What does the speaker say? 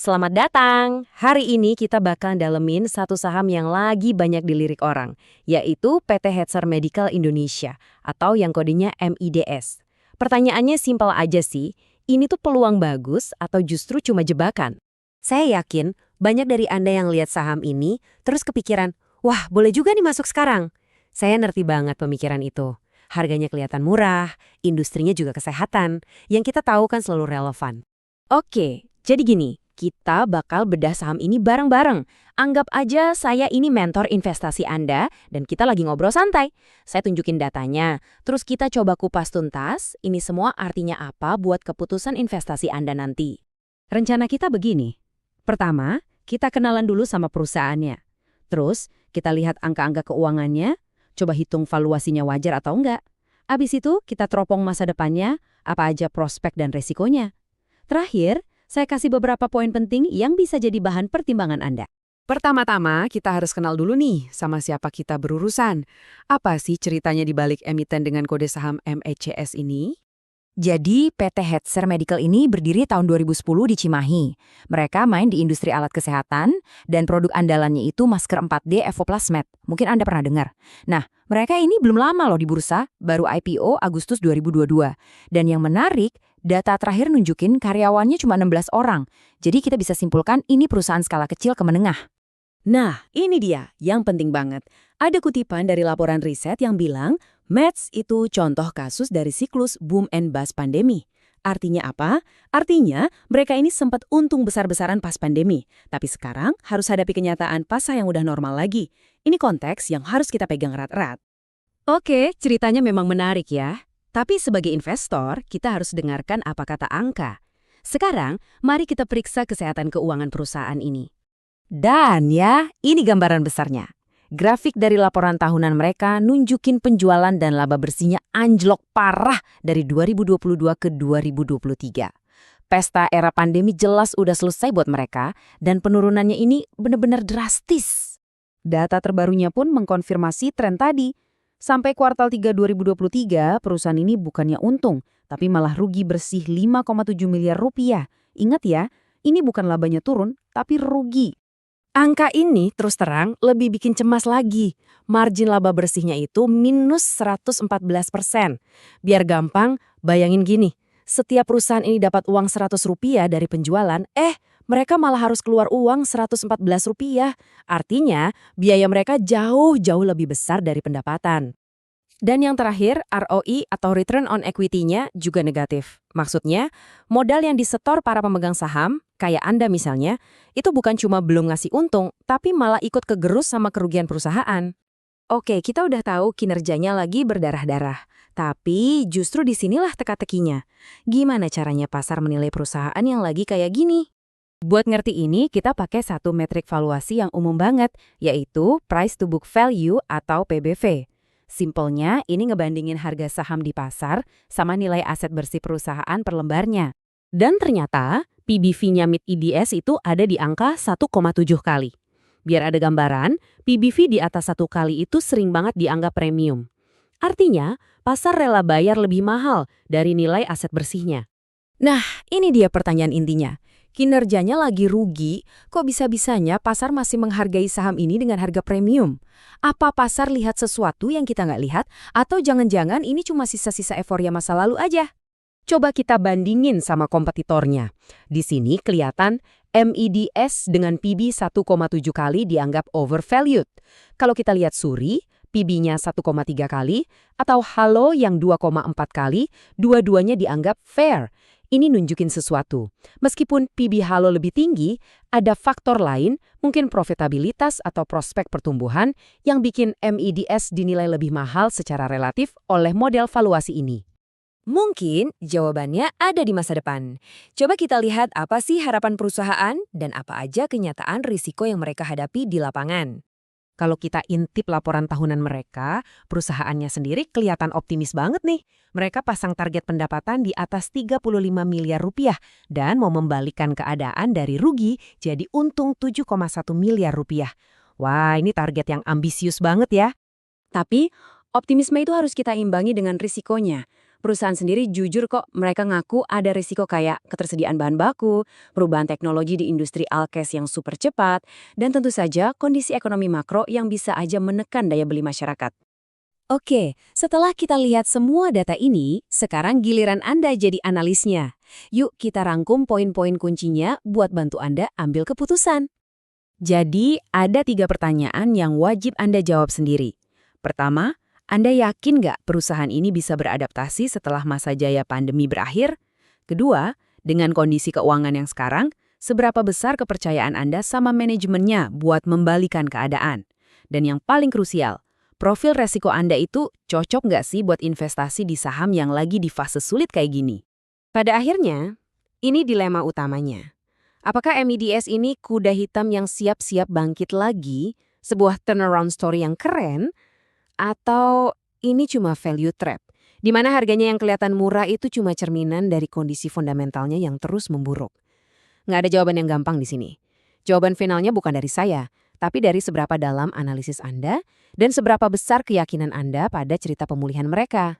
Selamat datang. Hari ini kita bakal dalemin satu saham yang lagi banyak dilirik orang, yaitu PT Hetzer Medical Indonesia atau yang kodenya MIDS. Pertanyaannya simpel aja sih, ini tuh peluang bagus atau justru cuma jebakan? Saya yakin banyak dari Anda yang lihat saham ini terus kepikiran, wah boleh juga nih masuk sekarang. Saya ngerti banget pemikiran itu. Harganya kelihatan murah, industrinya juga kesehatan, yang kita tahu kan selalu relevan. Oke, jadi gini, kita bakal bedah saham ini bareng-bareng. Anggap aja saya ini mentor investasi Anda dan kita lagi ngobrol santai. Saya tunjukin datanya, terus kita coba kupas tuntas, ini semua artinya apa buat keputusan investasi Anda nanti. Rencana kita begini. Pertama, kita kenalan dulu sama perusahaannya. Terus, kita lihat angka-angka keuangannya, coba hitung valuasinya wajar atau enggak. Abis itu, kita teropong masa depannya, apa aja prospek dan resikonya. Terakhir, saya kasih beberapa poin penting yang bisa jadi bahan pertimbangan Anda. Pertama-tama, kita harus kenal dulu nih sama siapa kita berurusan. Apa sih ceritanya di balik emiten dengan kode saham MECS ini? Jadi, PT Hetzer Medical ini berdiri tahun 2010 di Cimahi. Mereka main di industri alat kesehatan, dan produk andalannya itu masker 4D Evoplasmed. Mungkin Anda pernah dengar. Nah, mereka ini belum lama loh di bursa, baru IPO Agustus 2022. Dan yang menarik, data terakhir nunjukin karyawannya cuma 16 orang. Jadi kita bisa simpulkan ini perusahaan skala kecil ke menengah. Nah, ini dia yang penting banget. Ada kutipan dari laporan riset yang bilang, MEDS itu contoh kasus dari siklus boom and bust pandemi. Artinya apa? Artinya mereka ini sempat untung besar-besaran pas pandemi. Tapi sekarang harus hadapi kenyataan pasar yang udah normal lagi. Ini konteks yang harus kita pegang erat-erat. Oke, ceritanya memang menarik ya. Tapi sebagai investor, kita harus dengarkan apa kata angka. Sekarang, mari kita periksa kesehatan keuangan perusahaan ini. Dan ya, ini gambaran besarnya. Grafik dari laporan tahunan mereka nunjukin penjualan dan laba bersihnya anjlok parah dari 2022 ke 2023. Pesta era pandemi jelas udah selesai buat mereka dan penurunannya ini benar-benar drastis. Data terbarunya pun mengkonfirmasi tren tadi. Sampai kuartal 3 2023, perusahaan ini bukannya untung, tapi malah rugi bersih 5,7 miliar rupiah. Ingat ya, ini bukan labanya turun, tapi rugi. Angka ini terus terang lebih bikin cemas lagi. Margin laba bersihnya itu minus 114%. Biar gampang, bayangin gini. Setiap perusahaan ini dapat uang 100 rupiah dari penjualan, mereka malah harus keluar uang 114 rupiah. Artinya, biaya mereka jauh-jauh lebih besar dari pendapatan. Dan yang terakhir, ROI atau Return on Equity-nya juga negatif. Maksudnya, modal yang disetor para pemegang saham, kayak Anda misalnya, itu bukan cuma belum ngasih untung, tapi malah ikut kegerus sama kerugian perusahaan. Oke, kita udah tahu kinerjanya lagi berdarah-darah. Tapi justru disinilah teka-tekinya. Gimana caranya pasar menilai perusahaan yang lagi kayak gini? Buat ngerti ini, kita pakai satu metrik valuasi yang umum banget, yaitu Price to Book Value atau PBV. Simpelnya, ini ngebandingin harga saham di pasar sama nilai aset bersih perusahaan per lembarnya. Dan ternyata, PBV-nya MIDS itu ada di angka 1,7 kali. Biar ada gambaran, PBV di atas 1 kali itu sering banget dianggap premium. Artinya, pasar rela bayar lebih mahal dari nilai aset bersihnya. Nah, ini dia pertanyaan intinya. Kinerjanya lagi rugi, kok bisa-bisanya pasar masih menghargai saham ini dengan harga premium? Apa pasar lihat sesuatu yang kita nggak lihat, atau jangan-jangan ini cuma sisa-sisa euforia masa lalu aja? Coba kita bandingin sama kompetitornya. Di sini kelihatan MIDS dengan PB 1,7 kali dianggap overvalued. Kalau kita lihat Suri, PB-nya 1,3 kali, atau Halo yang 2,4 kali, dua-duanya dianggap fair. Ini nunjukin sesuatu. Meskipun PB Halo lebih tinggi, ada faktor lain, mungkin profitabilitas atau prospek pertumbuhan, yang bikin MIDS dinilai lebih mahal secara relatif oleh model valuasi ini. Mungkin jawabannya ada di masa depan. Coba kita lihat apa sih harapan perusahaan dan apa aja kenyataan risiko yang mereka hadapi di lapangan. Kalau kita intip laporan tahunan mereka, perusahaannya sendiri kelihatan optimis banget nih. Mereka pasang target pendapatan di atas 35 miliar rupiah dan mau membalikkan keadaan dari rugi jadi untung 7,1 miliar rupiah. Wah, ini target yang ambisius banget ya. Tapi, optimisme itu harus kita imbangi dengan risikonya. Perusahaan sendiri jujur kok, mereka ngaku ada risiko kayak ketersediaan bahan baku, perubahan teknologi di industri alkes yang super cepat, dan tentu saja kondisi ekonomi makro yang bisa aja menekan daya beli masyarakat. Oke, setelah kita lihat semua data ini, sekarang giliran Anda jadi analisnya. Yuk kita rangkum poin-poin kuncinya buat bantu Anda ambil keputusan. Jadi, ada 3 pertanyaan yang wajib Anda jawab sendiri. Pertama, Anda yakin nggak perusahaan ini bisa beradaptasi setelah masa jaya pandemi berakhir? Kedua, dengan kondisi keuangan yang sekarang, seberapa besar kepercayaan Anda sama manajemennya buat membalikan keadaan? Dan yang paling krusial, profil resiko Anda itu cocok nggak sih buat investasi di saham yang lagi di fase sulit kayak gini? Pada akhirnya, ini dilema utamanya. Apakah MEDS ini kuda hitam yang siap-siap bangkit lagi, sebuah turnaround story yang keren, atau ini cuma value trap, di mana harganya yang kelihatan murah itu cuma cerminan dari kondisi fundamentalnya yang terus memburuk? Nggak ada jawaban yang gampang di sini. Jawaban finalnya bukan dari saya, tapi dari seberapa dalam analisis Anda dan seberapa besar keyakinan Anda pada cerita pemulihan mereka.